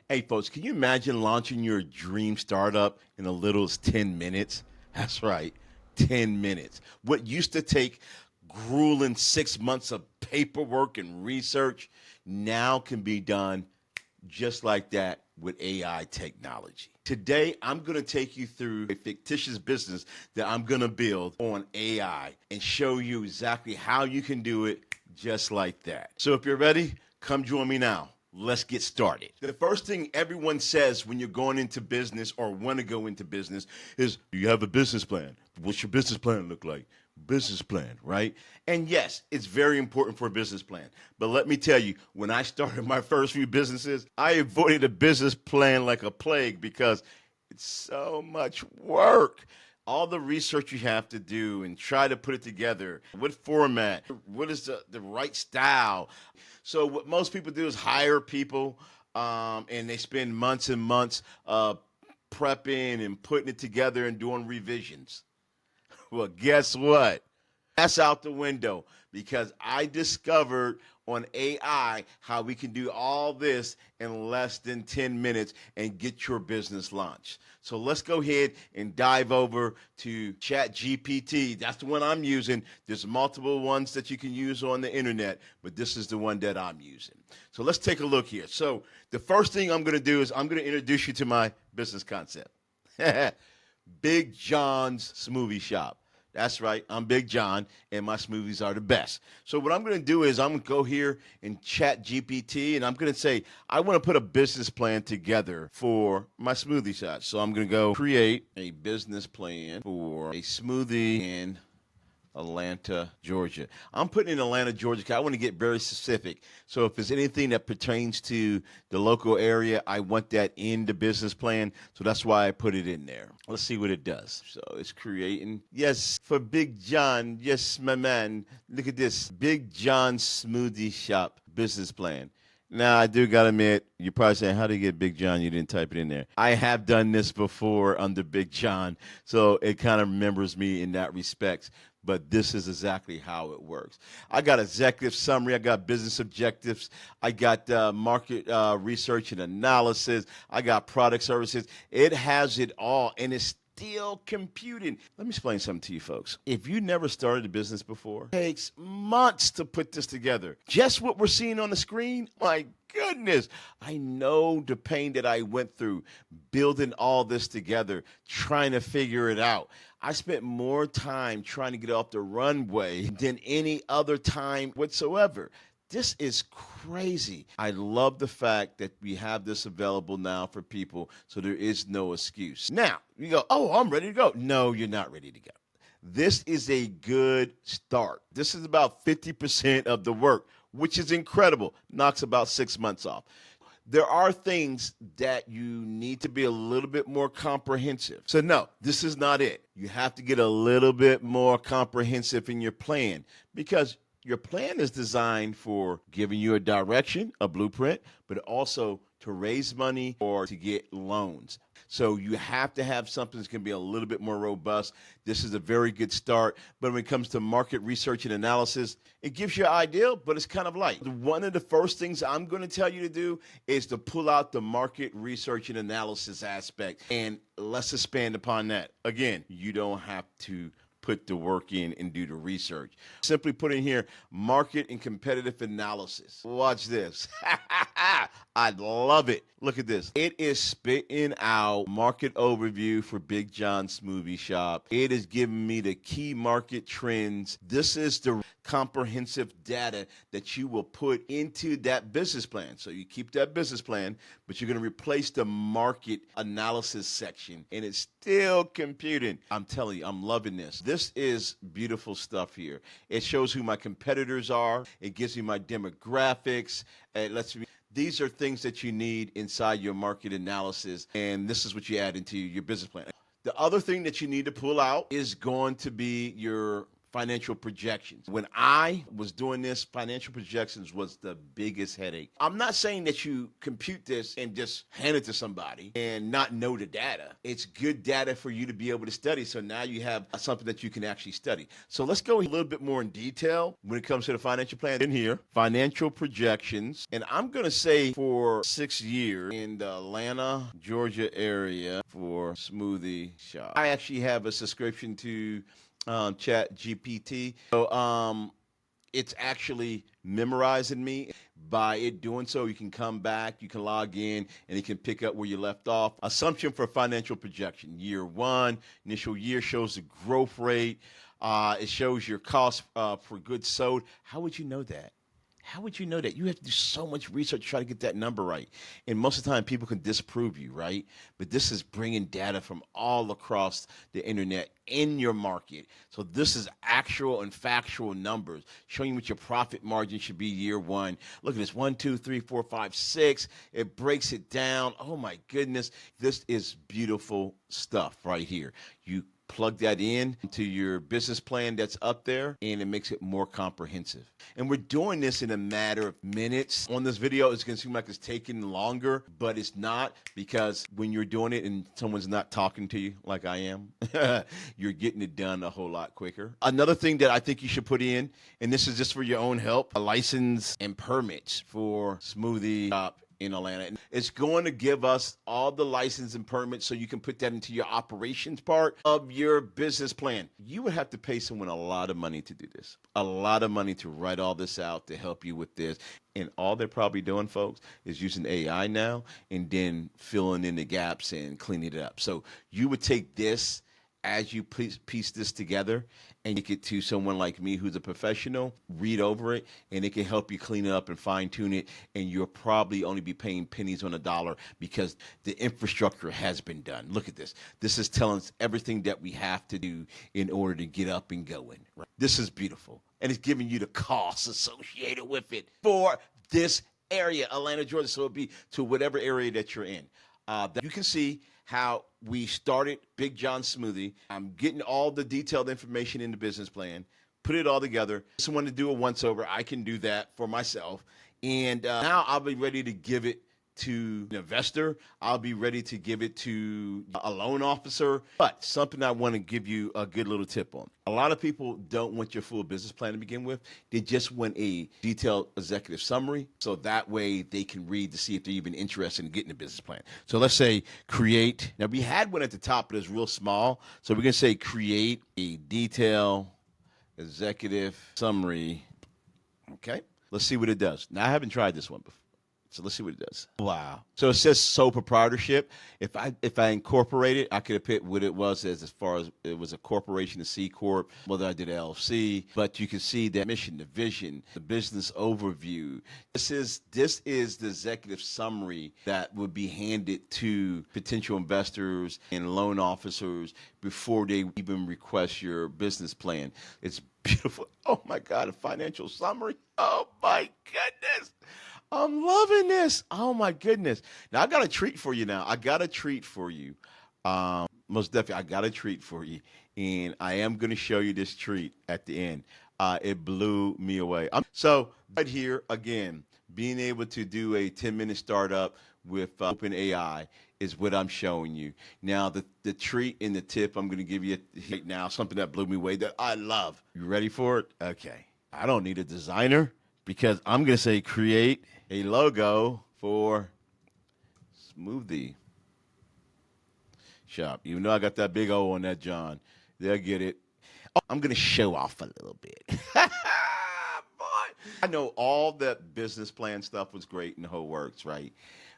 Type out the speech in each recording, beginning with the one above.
Hey, folks, can you imagine launching your dream startup in as little as 10 minutes? That's right, 10 minutes. What used to take grueling 6 months of paperwork and research now can be done just like that with AI technology. Today, I'm going to take you through a fictitious business that I'm going to build on AI and show you exactly how you can do it just like that. So if you're ready, come join me now. Let's get started. The first thing everyone says when you're going into business or want to go into business is, do you have a business plan? What's your business plan look like? Business plan, right? And yes, it's very important for a business plan. But let me tell you, when I started my first few businesses, I avoided a business plan like a plague because it's so much work. All the research you have to do and try to put it together. What format? What is the right style? So what most people do is hire people, and they spend months and months prepping and putting it together and doing revisions. Well, guess what? That's out the window because I discovered on AI how we can do all this in less than 10 minutes and get your business launched. So let's go ahead and dive over to ChatGPT. That's the one I'm using. There's multiple ones that you can use on the internet, but this is the one that I'm using. So let's take a look here. So the first thing I'm going to do is I'm going to introduce you to my business concept. Big John's Smoothie Shop. That's right, I'm Big John, and my smoothies are the best. So what I'm going to do is I'm going to go here and chat GPT, and I'm going to say, I want to put a business plan together for my smoothie shop. So I'm going to go create a business plan for a smoothie in Atlanta, Georgia. I'm putting in Atlanta, Georgia because I want to get very specific. So if there's anything that pertains to the local area, I want that in the business plan. So that's why I put it in there. Let's see what it does. So it's creating. Yes, for Big John. Yes, my man. Look at this. Big John Smoothie Shop business plan. Now, I do got to admit, you're probably saying, how do you get Big John? You didn't type it in there. I have done this before under Big John, so it kind of remembers me in that respect. But this is exactly how it works. I got executive summary. I got business objectives. I got market research and analysis. I got product services. It has it all, and it's still computing. Let me explain something to you folks. If you never started a business before, it takes months to put this together. Just what we're seeing on the screen, my goodness. I know the pain that I went through building all this together, trying to figure it out. I spent more time trying to get off the runway than any other time whatsoever. This is crazy. I love the fact that we have this available now for people, so there is no excuse. Now, you go, oh, I'm ready to go. No, you're not ready to go. This is a good start. This is about 50% of the work, which is incredible. Knocks about 6 months off. There are things that you need to be a little bit more comprehensive. So no, this is not it. You have to get a little bit more comprehensive in your plan because your plan is designed for giving you a direction, a blueprint, but also to raise money or to get loans. So you have to have something that's going to be a little bit more robust. This is a very good start. But when it comes to market research and analysis, it gives you an idea, but it's kind of light. One of the first things I'm going to tell you to do is to pull out the market research and analysis aspect. And let's expand upon that. Again, you don't have to put the work in and do the research. Simply put in here, market and competitive analysis. Watch this. I love it. Look at this. It is spitting out market overview for Big John Smoothie Shop. It is giving me the key market trends. This is the comprehensive data that you will put into that business plan. So you keep that business plan, but you're going to replace the market analysis section, and it's still computing. I'm telling you, I'm loving this. This is beautiful stuff here. It shows who my competitors are. It gives me my demographics. It lets me. These are things that you need inside your market analysis, and this is what you add into your business plan. The other thing that you need to pull out is going to be your financial projections. When I was doing this, financial projections was the biggest headache. I'm not saying that you compute this and just hand it to somebody and not know the data. It's good data for you to be able to study. So now you have something that you can actually study. So let's go a little bit more in detail when it comes to the financial plan. In here, financial projections. And I'm going to say for 6 years in the Atlanta, Georgia area for Smoothie Shop. I actually have a subscription to Chat GPT. So it's actually memorizing me. By it doing so, you can come back, you can log in, and it can pick up where you left off. Assumption for financial projection. Year one, initial year shows the growth rate. It shows your cost for goods sold. How would you know that? How would you know that? You have to do so much research to try to get that number right. And most of the time, people can disprove you, right? But this is bringing data from all across the internet in your market. So this is actual and factual numbers showing you what your profit margin should be year one. Look at this, 1, 2, 3, 4, 5, 6. It breaks it down. Oh my goodness. This is beautiful stuff right here. You plug that in to your business plan that's up there, and it makes it more comprehensive. And we're doing this in a matter of minutes. On this video, it's going to seem like it's taking longer, but it's not, because when you're doing it and someone's not talking to you like I am, you're getting it done a whole lot quicker. Another thing that I think you should put in, and this is just for your own help, a license and permits for Smoothie Shop in Atlanta. And it's going to give us all the license and permits so you can put that into your operations part of your business plan. You would have to pay someone a lot of money to do this, a lot of money to write all this out, to help you with this. And all they're probably doing, folks, is using AI now and then filling in the gaps and cleaning it up. So you would take this as you piece this together and make it to someone like me who's a professional, read over it, and it can help you clean it up and fine tune it. And you'll probably only be paying pennies on a dollar because the infrastructure has been done. Look at this. This is telling us everything that we have to do in order to get up and going. Right? This is beautiful. And it's giving you the costs associated with it for this area, Atlanta, Georgia. So it'll be to whatever area that you're in. That you can see how we started Big John Smoothie. I'm getting all the detailed information in the business plan, put it all together. Someone to do a once over, I can do that for myself. And now I'll be ready to give it to an investor. I'll be ready to give it to a loan officer. But something I want to give you a good little tip on. A lot of people don't want your full business plan to begin with. They just want a detailed executive summary, so that way they can read to see if they're even interested in getting a business plan. So let's say create. Now we had one at the top, but it's real small. So we're going to say create a detailed executive summary. Okay. Let's see what it does. Now I haven't tried this one before. So let's see what it does. Wow. So it says sole proprietorship. If I incorporate it, I could have put what it was as far as it was a corporation, a C Corp, whether I did LLC. But you can see that mission, the vision, the business overview. This is the executive summary that would be handed to potential investors and loan officers before they even request your business plan. It's beautiful. Oh my God, a financial summary. Oh my goodness. I'm loving this. Oh my goodness. Now I got a treat for you now. I got a treat for you. Most definitely, I got a treat for you. And I am going to show you this treat at the end. It blew me away. So right here, again, being able to do a 10-minute startup with OpenAI is what I'm showing you. Now, the treat and the tip I'm going to give you right now, something that blew me away that I love. You ready for it? Okay. I don't need a designer because I'm going to say create a logo for Smoothie Shop. Even though I got that big O on that, John, they'll get it. Oh, I'm going to show off a little bit. Boy, I know all that business plan stuff was great and the whole works, right?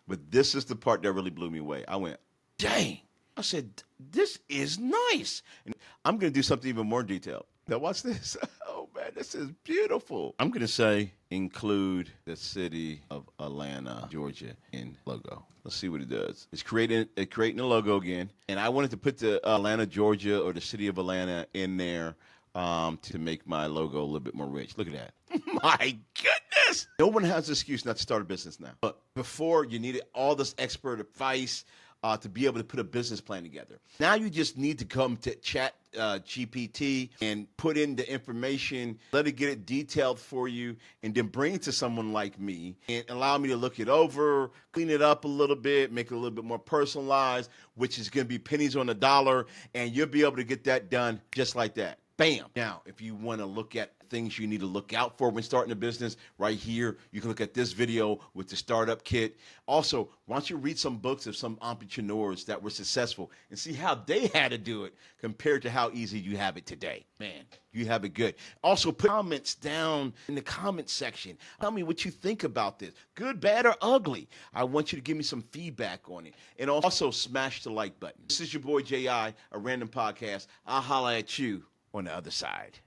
But this is the part that really blew me away. I went, dang. I said, this is nice. And I'm going to do something even more detailed. Now watch this. Oh man, this is beautiful. I'm going to say include the city of Atlanta, Georgia in logo. Let's see what it does. It's creating a logo again. And I wanted to put the Atlanta, Georgia or the city of Atlanta in there to make my logo a little bit more rich. Look at that. My goodness. No one has an excuse not to start a business now. But before, you needed all this expert advice, to be able to put a business plan together. Now you just need to come to Chat GPT and put in the information, let it get it detailed for you, and then bring it to someone like me and allow me to look it over, clean it up a little bit, make it a little bit more personalized, which is going to be pennies on the dollar, and you'll be able to get that done just like that. Bam. Now, if you want to look at things you need to look out for when starting a business, right here, you can look at this video with the startup kit. Also, why don't you read some books of some entrepreneurs that were successful and see how they had to do it compared to how easy you have it today. Man, you have it good. Also, put comments down in the comment section. Tell me what you think about this, good, bad, or ugly. I want you to give me some feedback on it. And also, smash the like button. This is your boy J.I., a random podcast. I'll holla at you on the other side.